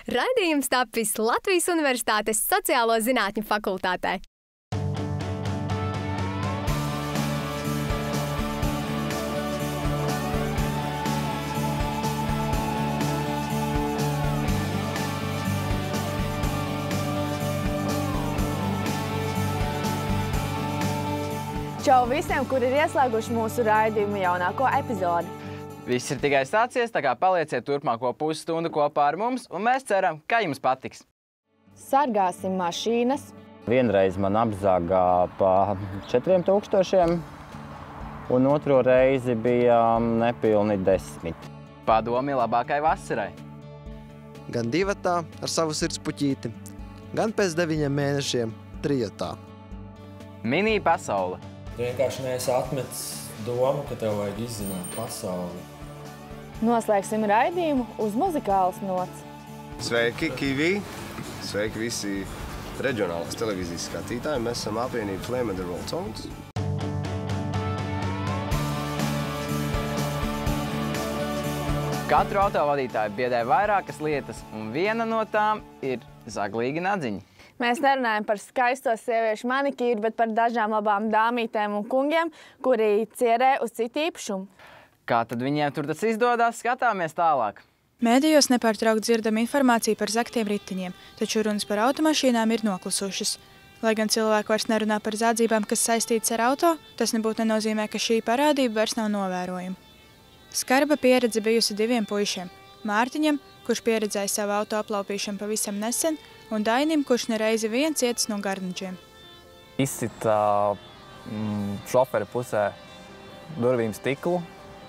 Raidījums tapis Latvijas Universitātes Sociālo zinātņu fakultātē. Čau visiem, kuri ir ieslēguši mūsu raidījumu jaunāko epizodi. Viss ir tikai sācies, tā kā palieciet turpmāko pusstundu kopā ar mums, un mēs ceram, ka jums patiks. Sargāsim mašīnas. Vienreiz man apzāgā pa 4000, un otro reizi bija nepilni 10. Padomi labākai vasarai. Gan divatā ar savu sirdspuķīti, gan pēc 9 mēnešiem trijotā. Mini pasaule. Vienkārši neesi atmetis domu, ka tev vajag izzināt pasauli. Noslēgsim raidījumu uz muzikālas nots. Sveiki, Kivi! Sveiki visi reģionālās televīzijas skatītāji. Mēs esam apvienība Flame and the Roll Tones. Katru autovadītāju biedē vairākas lietas, un viena no tām ir zaglīgi nadziņi. Mēs nerunājam par skaisto sieviešu manikīru, bet par dažām labām dāmītēm un kungiem, kuri cierē uz citu īpašumu. Kā tad viņiem tur tas izdodas, skatāmies tālāk. Mēdījos nepārtraukti dzirdam informāciju par zaktiem riteņiem, taču runas par automašīnām ir noklusušas. Lai gan cilvēki vairs nerunā par zādzībām, kas saistītas ar auto, tas nebūtu nenozīmē, ka šī parādība vairs nav novērojama. Skarba pieredze bijusi diviem puišiem – Mārtiņam, kurš pieredzēja savu auto aplaupīšanu pavisam nesen, un Dainim, kurš nereizi vien cietis no garnaģiem. Izsita šofera pusē durvīm stiklu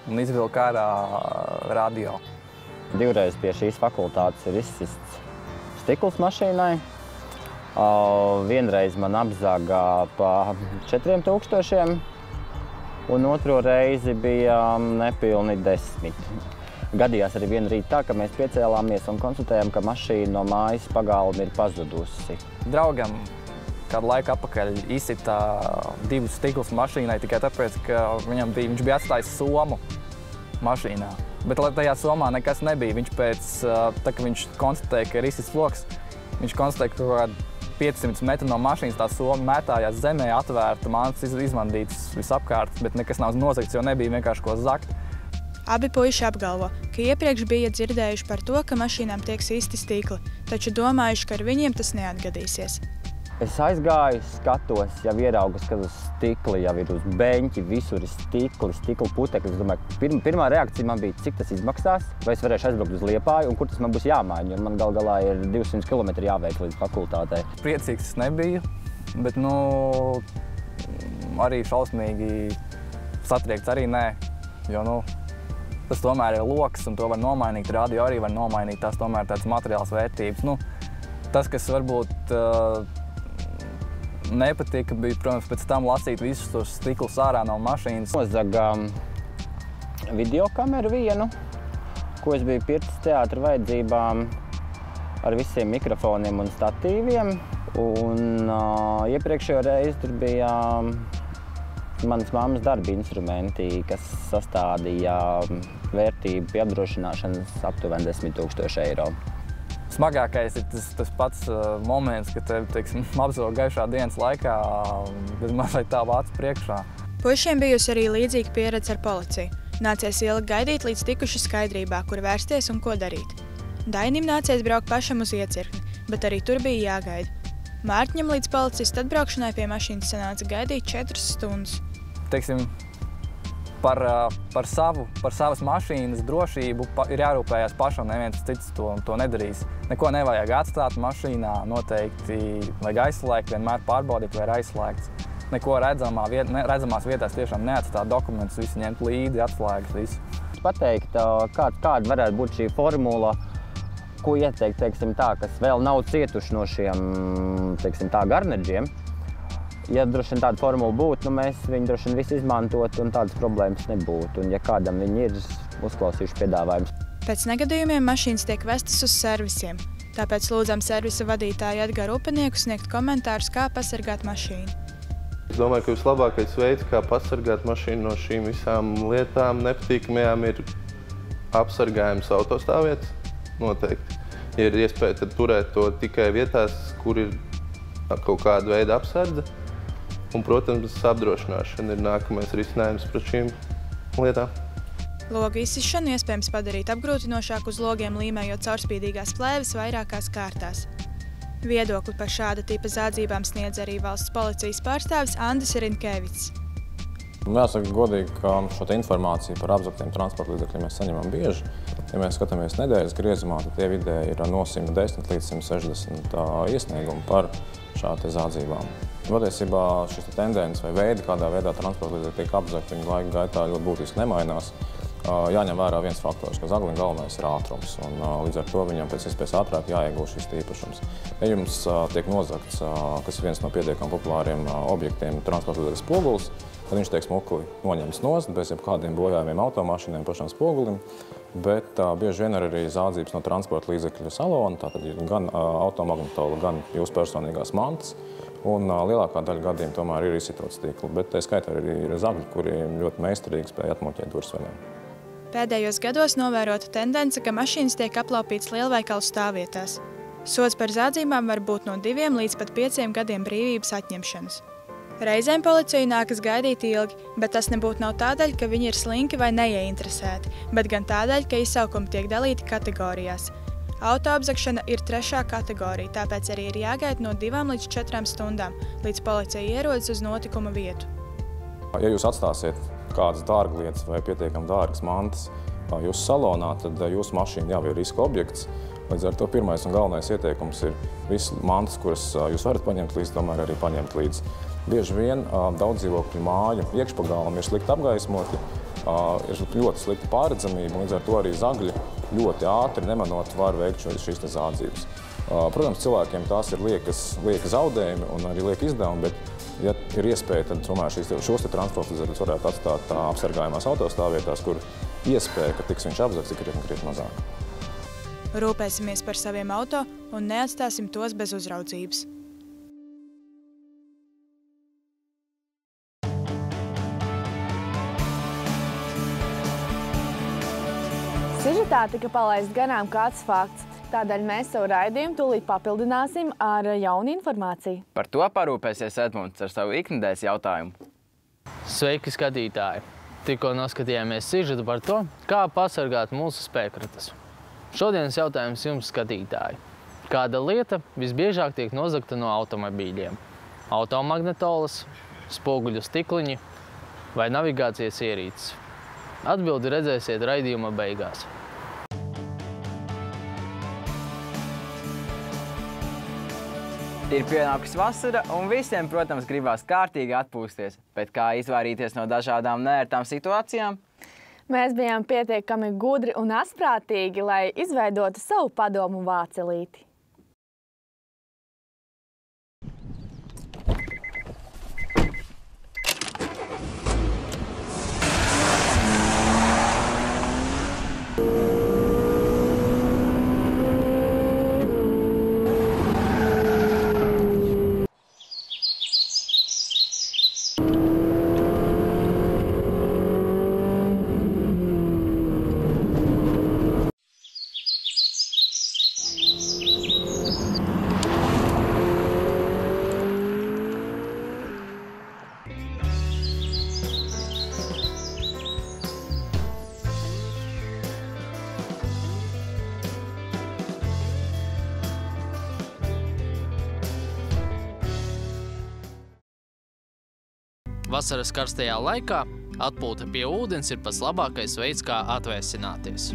un izvilka ārā radio. Divreiz pie šīs fakultātes ir izsists stikls mašīnai. Vienreiz man apzāgā pa 4000, un otro reizi bija nepilni 10. Gadījās arī vienu rītu tā, ka mēs piecēlāmies un konstatējām, ka mašīna no mājas pagalma ir pazudusi. Draugam kādu laiku atpakaļ izsita divus stiklus mašīnai tikai tāpēc, ka viņš bija atstājis somu mašīnā. Bet tajā somā nekas nebija. Viņš tā, ka viņš konstatēja, ka ir izsists loks, viņš konstatēja, ka kaut 500 metru no mašīnas tā soma mētājās zemē, atvērta, māns izmandīts visapkārt, bet nekas nav nozagts, jo nebija vienkārši ko zakt. Abi puiši apgalvo, ka iepriekš bija dzirdējuši par to, ka mašīnām tiek sisti stikli, taču domājuši, ka ar viņiem tas neatgadīsies. Es aizgāju, skatos, jau ieraugu, ka uz stikli jau ir uz beņķi, visur ir stikla putekļi. Es domāju, pirmā reakcija man bija, cik tas izmaksās, vai es varēšu aizbraukt uz Liepāju un kur tas man būs jāmaiņa, jo man galā ir 200 km jāveik līdz fakultātei. Priecīgs es nebiju, bet arī šausmīgi satriekts arī nē, jo tas tomēr ir loks un to var nomainīt, radio arī var nomainīt, tās tomēr tādas materiālas vērtības. Tas, kas varbūt nepatika, bija, protams, pēc tam lasīt visus tos stiklus ārā no mašīnas. Nozaga videokameru vienu, ko es biju pircis teātra vajadzībām ar visiem mikrofoniem un statīviem. Un iepriekšējo reizi tur bija manas mammas darba instrumenti, kas sastādīja vērtību pie apdrošināšanas aptuveni 10 000 eiro. Smagākais ir tas pats moments, kad tevi, apzog gaišā dienas laikā bez mazliet tā vācu priekšā. Puišiem bijusi arī līdzīga pieredze ar policiju. Nācies ilgi gaidīt, līdz tikuši skaidrībā, kur vērsties un ko darīt. Dainim nācies braukt pašam uz iecirkni, bet arī tur bija jāgaida. Mārtiņam līdz policista atbraukšanai pie mašīnas sanāca gaidīt 4 stundas. Teiksim, par savas mašīnas drošību ir jārūpējās pašam, neviens cits to nedarīs. Neko nevajag atstāt mašīnā, noteikti vajag aizslēgt, vienmēr pārbaudīt, vai ir aizslēgts. Neko redzamās vietās tiešām neatstāt dokumentus, visu ņemt līdzi, atslēgas, visu. Pateikt, kāda varētu būt šī formula, ko ieteikt, teiksim tā, kas vēl nav cietuši no šiem, teiksim tā, garnaģiem. Ja droši vien tāda formula būtu, mēs viņu droši vien visu izmantot un tādas problēmas nebūtu. Un ja kādam viņi ir, uzklausījuši piedāvājumus. Pēc negadījumiem mašīnas tiek vestas uz servisiem. Tāpēc lūdzam servisa vadītāju Edgaru Upenieku sniegt komentārus, kā pasargāt mašīnu. Es domāju, ka vislabākais veids, kā pasargāt mašīnu no šīm visām lietām, nepatīkamajām, ir apsargājums autostāvvietas. Noteikti. Ja ir iespēja, tad turēt to tikai vietās, kur ir kaut kāda veida apsardze. Un, protams, apdrošināšana ir nākamais risinājums pret šīm lietām. Logu izsišanu iespējams padarīt apgrūtinošāku uz logiem, līmējot caurspīdīgās plēves vairākās kārtās. Viedokli par šāda tipa zādzībām sniedz arī valsts policijas pārstāvis Andis Rinkēvics. Jāsaka godīgi, ka šo informāciju par apzaktiem transporta līdzekļiem mēs saņemam bieži. Ja mēs skatāmies nedēļas griezumā, tad tie vidēji ir no 110 līdz 160 iesniegumu par šādi zādzībām. Patiesībā šis tendences vai veidi, kādā veidā transporta līdzekļi tiek apzakti, viņu laika gaitā ļoti būtiski nemainās. Jāņem vērā viens faktors, ka zaglim galvenais ir ātrums, un līdz ar to viņam pēc iespējas ātrāk jāiegūst šis īpašums. Ja jums tiek nozagts, kas ir viens no pietiekami populāriem objektiem, transporta līdzekļu spogulis, tad viņš tiek smukli noņemts nost bez jebkādiem bojājumiem automašīniem pašam spogulim, bet bieži vien ir arī zādzības no transporta līdzekļu salona, tātad ir gan automagnetola, gan jūsu personīgās mantas, un lielākā daļa gadījumu tomēr ir izsitot stiklu, bet tā skaitā arī ir zagļi, kuri ļoti meistarīgi spēj atmuļķēt durvsveļiem. Pēdējos gados novērota tendence, ka mašīnas tiek aplaupītas lielveikalu stāvvietās. Sods par zādzībām var būt no 2 līdz pat 5 gadiem brīvības atņemšanas. Reizēm policija nākas gaidīt ilgi, bet tas nebūtu nav tādēļ, ka viņi ir slinki vai neieinteresēti, bet gan tādēļ, ka izsaukumi tiek dalīti kategorijās. Autoapzagšana ir 3. kategorija, tāpēc arī ir jāgaida no 2 līdz 4 stundām, līdz policija ierodas uz notikuma vietu. Ja jūs atstāsiet kādas dārglietas vai pietiekami dārgas mantas jūsu salonā, tad jūsu mašīna jau ir riska objekts. Līdz ar to pirmais un galvenais ieteikums ir visas mantas, kuras jūs varat paņemt līdzi, tomēr arī paņemt līdzi. Bieži vien daudz dzīvokļu māju iekšpagalmi ir slikti apgaismoti, ir ļoti slikta pārredzamība, līdz ar to arī zagļi ļoti ātri nemanot var veikt šīs zādzības. Protams, cilvēkiem tās ir lieki zaudējumi un arī lieki izdevumi, bet ja ir iespēja, tad tomēr šos transporta līdzekļus varētu atstāt apsargājumās autostāvvietās, kur iespēja, ka tiks viņš apzagts, ir krietni mazāk. Rūpēsimies par saviem auto un neatstāsim tos bez uzraudzības. Sižetā tika palaists garām kāds fakts. Tādēļ mēs savu raidījumu tūlīt papildināsim ar jaunu informāciju. Par to parūpēsies Edmunds ar savu iknedēļas jautājumu. Sveiki, skatītāji! Tikko noskatījāmies sižetu par to, kā pasargāt mūsu spēkratas. Šodienas jautājums jums, skatītāji. Kāda lieta visbiežāk tiek nozagta no automobīļiem? Automagnetolas, spoguļu stikliņi vai navigācijas ierīces? Atbildi redzēsiet raidījuma beigās. Ir pienākusi vasara, un visiem, protams, gribās kārtīgi atpūsties. Bet kā izvairīties no dažādām neērtām situācijām? Mēs bijām pietiekami gudri un asprātīgi, lai izveidotu savu padomu vācelīti. Vasaras karstajā laikā atpūta pie ūdens ir pats labākais veids, kā atvēsināties.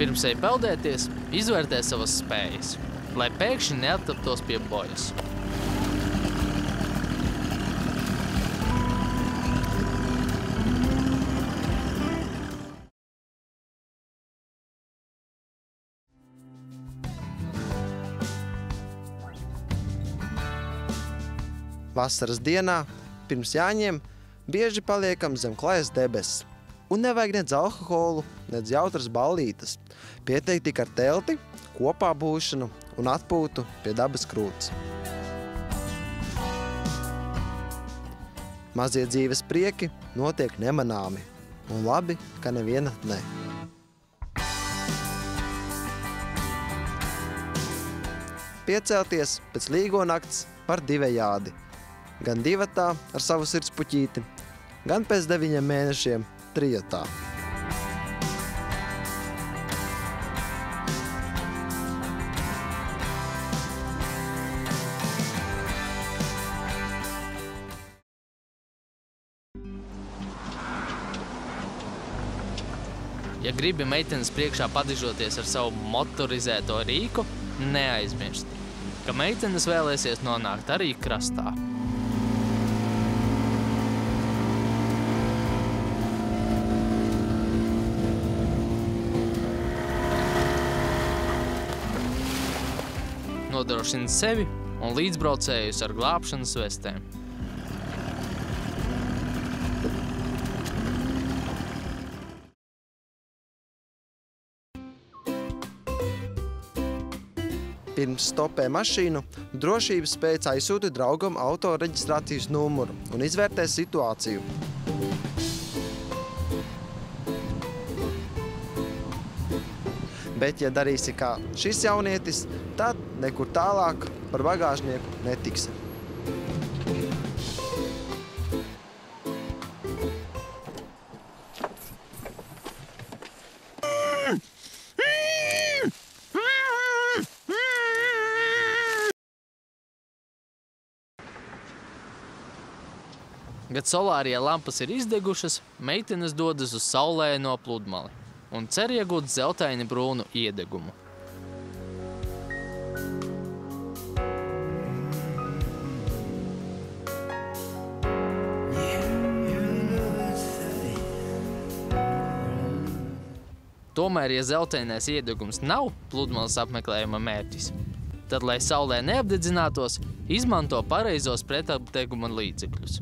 Pirms ej peldēties, izvērtē savas spējas, lai pēkšņi neattaptos pie bojas. Vasaras dienā, pirms jāņem, bieži paliekam zem klajas debesis. Un nevajag nedz alkoholu, nedz jautras ballītes. Pietiek tik ar telti, kopā būšanu un atpūtu pie dabas krūts. Mazie dzīves prieki notiek nemanāmi, un labi, ka neviena ne. Piecelties pēc līgo nakts par divējādi. Gan divatā ar savu sirdspuķīti, gan pēc 9 mēnešiem trijotā. Ja gribi meitenes priekšā padižoties ar savu motorizēto rīku, neaizmirst, ka meitenes vēlēsies nonākt arī krastā. Nodrošina sevi un līdzbraucējus ar glābšanas vestēm. Pirms stopē mašīnu, drošības pēc aizsūti draugam auto reģistrācijas numuru un izvērtē situāciju. Bet, ja darīsi kā šis jaunietis, tad nekur tālāk par bagāžnieku netiksi. Kad solārie lampas ir izdegušas, meitenes dodas uz saulēno pludmali un cer iegūt zeltaini brūnu iedegumu. Tomēr, ja zeltainais iedegums nav pludmales apmeklējuma mērķis, tad, lai saulē neapdedzinātos, izmanto pareizos pretapdeguma līdzekļus.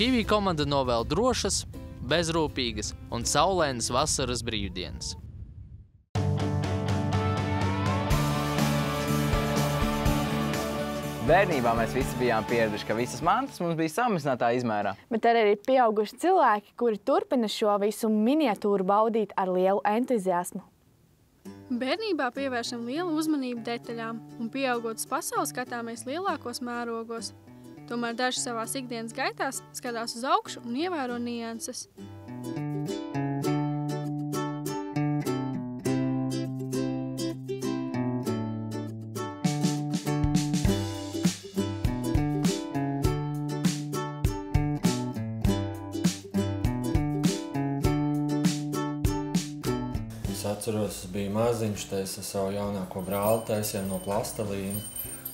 Kivī komanda novēl drošas, bezrūpīgas un saulainas vasaras brīvdienas. Bērnībā mēs visi bijām pieraduši, ka visas mantas mums bija samazinātā izmērā. Bet arī ir pieauguši cilvēki, kuri turpina šo visu miniatūru baudīt ar lielu entuziasmu. Bērnībā pievēršam lielu uzmanību detaļām un pieaugot uz pasaules skatāmies lielākos mērogos. Tomēr daži savās ikdienas gaitās skatās uz augšu un ievēro nianses. Es atceros, es biju maziņš, es ar savu jaunāko brāli taisījām no plastelīna.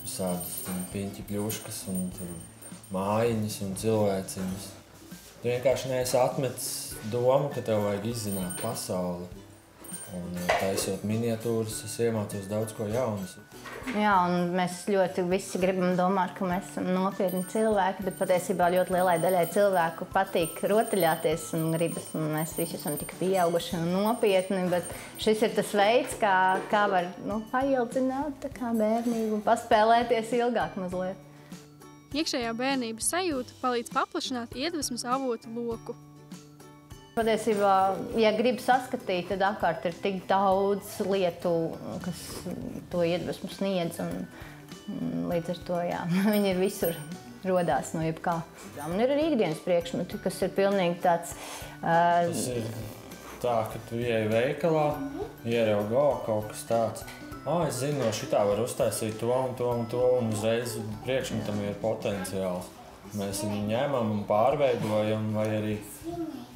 Sādus piņķi pļuškas un mājiņas un cilvēciņas. Tu vienkārši neesi atmetis domu, ka tev vajag izzināt pasauli. Un taisot miniatūras, es iemācos daudz ko jaunas. Jā, un mēs ļoti visi gribam domāt, ka mēs esam nopietni cilvēki, bet patiesībā ļoti lielai daļai cilvēku patīk rotaļāties un gribas, un mēs visi esam tik pieauguši un nopietni, bet šis ir tas veids, kā var paildzināt tā kā bērnību un paspēlēties ilgāk mazliet. Iekšējā bērnības sajūta palīdz paplašināt iedvesmas avotu loku. Patiesībā, ja grib saskatīt, tad apkārt ir tik daudz lietu, kas to iedvesmu sniedz, un līdz ar to, jā, viņi ir visur rodās no jebkā. Un ir arī ikdienas priekšmeti, kas ir pilnīgi tāds... Tas ir tā, ka tu ieej veikalā, ieraugi, kaut kas tāds. Es zinu, no šitā var uztaisīt to un to un to, un uzreiz priekšmetam ir potenciāls. Mēs viņu ņemam un pārveidojam, vai arī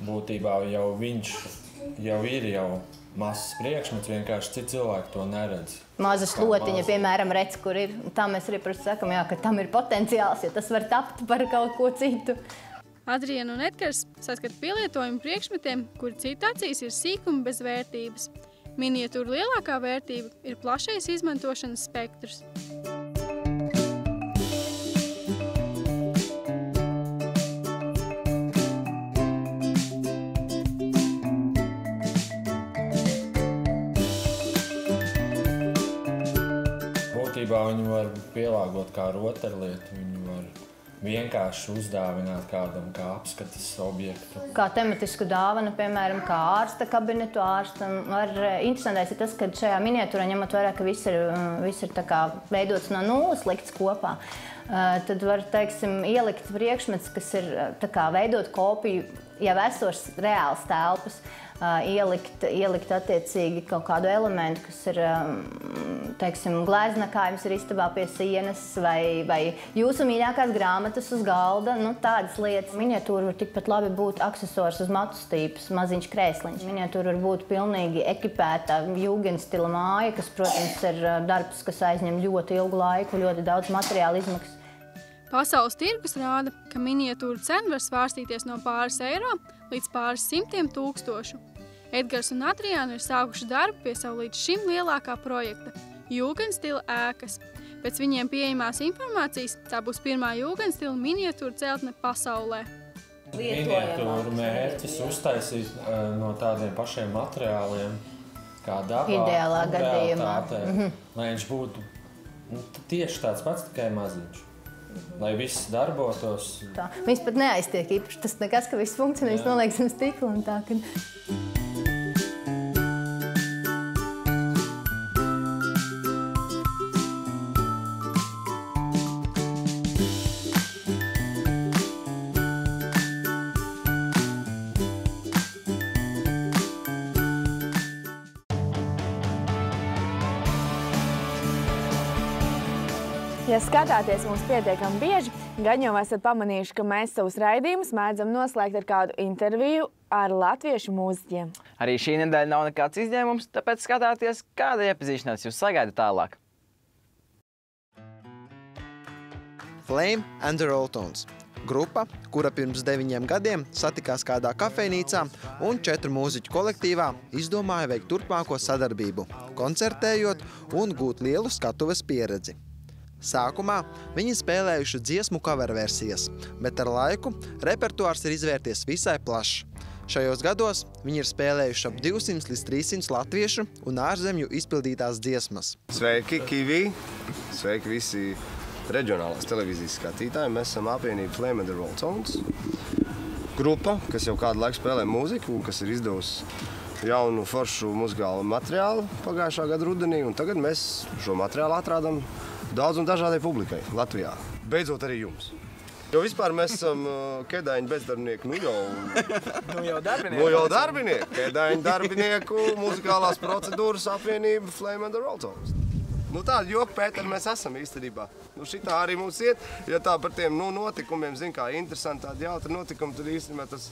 būtībā jau viņš jau ir mazs priekšmets, vienkārši citi cilvēki to neredz. Maza slotiņa, piemēram, redz, kur ir. Tā mēs arī sakam, jā, ka tam ir potenciāls, ja tas var tapt par kaut ko citu. Adriana un Edgars saskat pielietojumu priekšmetiem, kuri citācijas ir sīkumi bez vērtības. Miniatūra lielākā vērtība ir plašais izmantošanas spektrs. Viņu var pielāgot kā rotaļlietu, viņu var vienkārši uzdāvināt kādam kā apskates objektu. Kā tematisku dāvanu, piemēram, kā ārsta kabinetu ārstam. Interesantais ir tas, ka šajā miniatūrā, ņemot vērā, ka viss ir tā kā veidots no nulles, likts kopā, tad var, teiksim, ielikt priekšmets, kas ir tā kā veidot kopiju jau esošas reāls telpas. Ielikt attiecīgi kaut kādu elementu, kas ir, teiksim, glezna, kā jums ir istabā pie sienas, vai jūsu mīļākās grāmatas uz galda, tādas lietas. Miniatūra var tikpat labi būt aksesors uz matu stīpas, maziņš krēsliņš. Miniatūra var būt pilnīgi ekipēta jūgenstila māja, kas, protams, ir darbs, kas aizņem ļoti ilgu laiku, ļoti daudz materiāla izmaksas. Pasaules tirgus rāda, ka miniatūra cena var svārstīties no pāris eiro līdz pāris 100 000. Edgars un Adriāna ir sākuši darbu pie savu līdz šim lielākā projekta – jūgenstila ēkas. Pēc viņiem pieejamās informācijas, tā būs pirmā jūgenstila miniatūra celtne pasaulē. Miniatūra mērķis uztaisīt no tādiem pašiem materiāliem, kā dabā, ideālā gadījumā. Lai viņš būtu tieši tāds pats, tikai maziņš. Lai viss darbotos. Tā. Viņš pat neaiztiek īpaši. Tas nekas, ka viss funkcionē, viņš noliek zem stikla un tā. Ja skatāties mums pietiekami bieži, gan jau esat pamanījuši, ka mēs savus raidījumus mēdzam noslēgt ar kādu interviju ar latviešu mūziķiem. Arī šī nedēļa nav nekāds izņēmums, tāpēc skatāties, kāda iepazīšanās jūs sagaida tālāk. Flame and the Rolltones. Grupa, kura pirms 9 gadiem satikās kādā kafejnīcā un 4 mūziķu kolektīvā izdomāja veikt turpmāko sadarbību, koncertējot un gūt lielu skatuves pieredzi. Sākumā viņi spēlējuši dziesmu cover versijas, bet ar laiku repertuārs ir izvērties visai plašs. Šajos gados viņi ir spēlējuši ap 200 līdz 300 latviešu un ārzemju izpildītās dziesmas. Sveiki, Kivi! Sveiki visi reģionālās televīzijas skatītāji. Mēs esam apvienība Flame and the Rolltones. Grupa, kas jau kādu laiku spēlē mūziku un kas ir izdevusi jaunu foršu muzikālu materiālu pagājušā gada rudenī. Un tagad mēs šo materiālu atrādam daudz un dažādai publikai Latvijā. Beidzot arī jums. Jo vispār mēs esam Kedāņu bezdarbnieki, nu jau darbinieki. Kedāņu darbinieku muzikālās procedūras apvienība Flame and the Rolltones. Tāda joka, Pēter, mēs esam īstenībā. Šitā arī mums iet, ja tā par tiem notikumiem, zin kā interesanti tādi jautri notikumi, tad īstenībā tas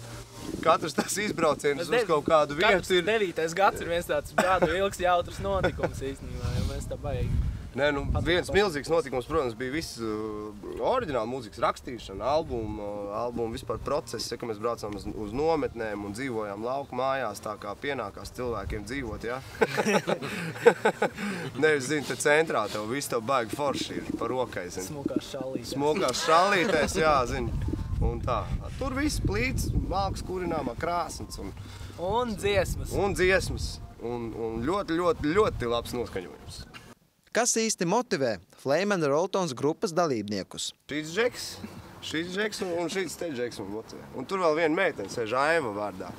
katrs tas izbrauciens uz kaut kādu vietu ir. 9. gads ir viens tāds gadu ilgs jautrs notikums īstenībā, jo mēs tā baigi. Nē, viens milzīgs notikums, protams, bija viss oriģināla mūzikas rakstīšana, albumu vispār process, ka mēs braucām uz nometnēm un dzīvojām lauku mājās, tā kā pienākās cilvēkiem dzīvot, ja? Nevis, zini, te centrā tev viss tev baigi forši ir par rokai, zini. Smukās šallītēs, jā, zini. Un tā. Tur viss plīts, malks kurināmā krāsnes un dziesmas. Un ļoti labs noskaņojums. Kas īsti motivē Flame and the Rolltones grupas dalībniekus? Šīs džeks un šīs te džeks man motivē. Un tur vēl viena meitene sēž Aiva vārdā.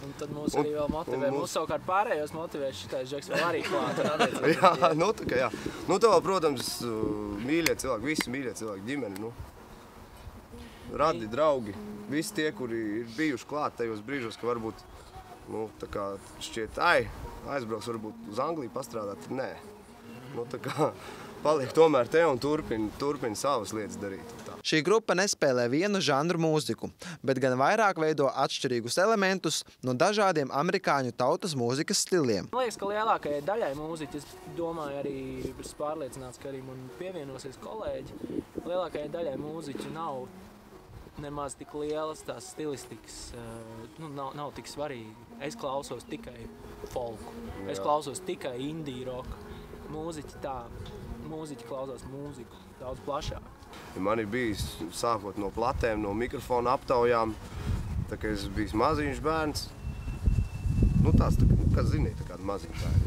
Un tad mūs arī vēl motivē. Mūs savukārt pārējos motivē šitais džeks vēl arī klāt. Jā, tā kā jā. Tev vēl, protams, mīļie cilvēki, visi mīļie cilvēki, ģimeni, radi, draugi. Visi tie, kuri ir bijuši klāt tajos brīžos, ka varbūt, tā kā šķiet, aizbrauks varbūt uz Angliju pastrādāt, nē. Tā kā paliek tomēr te un turpina savas lietas darīt. Šī grupa nespēlē vienu žanru mūziku, bet gan vairāk veido atšķirīgus elementus no dažādiem amerikāņu tautas mūzikas stiliem. Man liekas, ka lielākajai daļai mūziķi, es domāju, arī es pārliecināts, ka arī man pievienosies kolēģi, lielākajai daļai mūziķi nav nemaz tik lielas, tās stilistikas nav tik svarīgi. Es klausos tikai folku, es klausos tikai indie rock. Mūziķi klausās mūziku daudz plašāk. Man ir bijis sākot no platēm, no mikrofona aptaujām, tā kā es biju maziņš bērns. Tāds, kā ziniet, tā kāda maziņa bērni.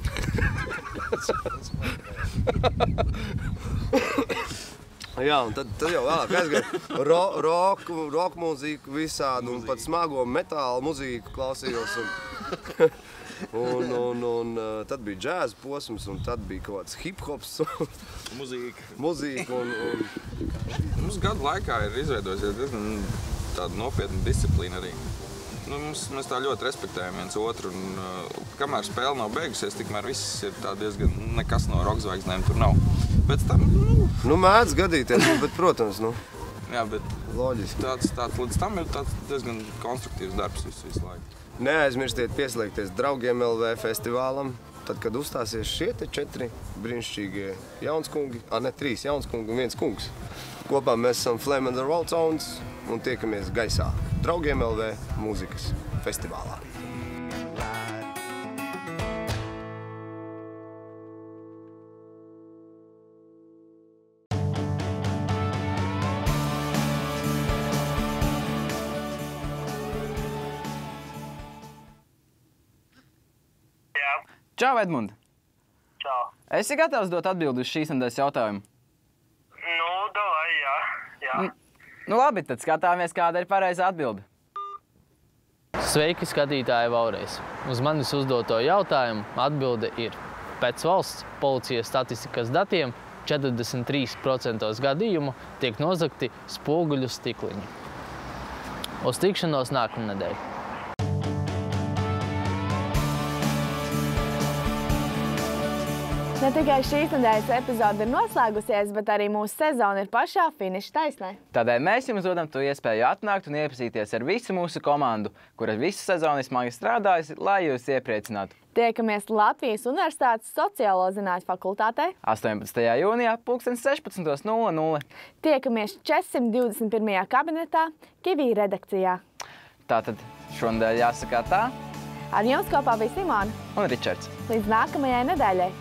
Jā, un tad jau vēlāk aizgāju rock mūziku visādu, un pat smago metālu mūziku klausījos. Un tad bija džēza posms, un tad bija kaut kāds hip-hops. Mūzika. Mums gadu laikā ir izveidojusies diezgan tāda nopietna disciplīna arī. Mēs tā ļoti respektējam viens otru, un kamēr spēle nav beigusies, tikmēr viss ir tā diezgan, nekas no rockzvaigznēm tur nav. Pēc tam, mēdz gadīties, bet, protams, Jā, bet loģiski. Tāds līdz tam ir tāds diezgan konstruktīvs darbs visu laiku. Neaizmirstiet pieslēgties Draugiem LV festivālam, tad, kad uzstāsies šie 4 brīnišķīgie jaunskungi, 3 jaunskungi un 1 kungs. Kopā mēs esam Flame and the Roll Tones un tiekamies gaisā Draugiem LV mūzikas festivālā. Čau, Edmund! Čau! Esi gatavs dot atbildi uz šīs nedēļas jautājumu? Davai, jā. Labi, tad skatāmies, kāda ir pareizā atbilde. Sveiki, skatītāji vēlreiz! Uz manis uzdoto jautājumu atbilde ir: pēc valsts policijas statistikas datiem 43% gadījumu tiek nozagti spoguļu stikliņi. Uz tikšanos nākamnedēļ! Ne tikai šīs nedēļas epizode ir noslēgusies, bet arī mūsu sezona ir pašā finiša taisnē. Tādēļ mēs jums dodam to iespēju atnākt un iepazīties ar visu mūsu komandu, kura visu sezonu smagi strādājusi, lai jūs iepriecinātu. Tiekamies Latvijas Universitātes Sociālo zinātņu fakultātē 18. jūnijā 16:00. Tiekamies 421. kabinetā Kivī redakcijā. Tātad šonedēļ jāsaka tā. Ar jums kopā bija Simona un Ričards. Līdz nākamajai nedēļai!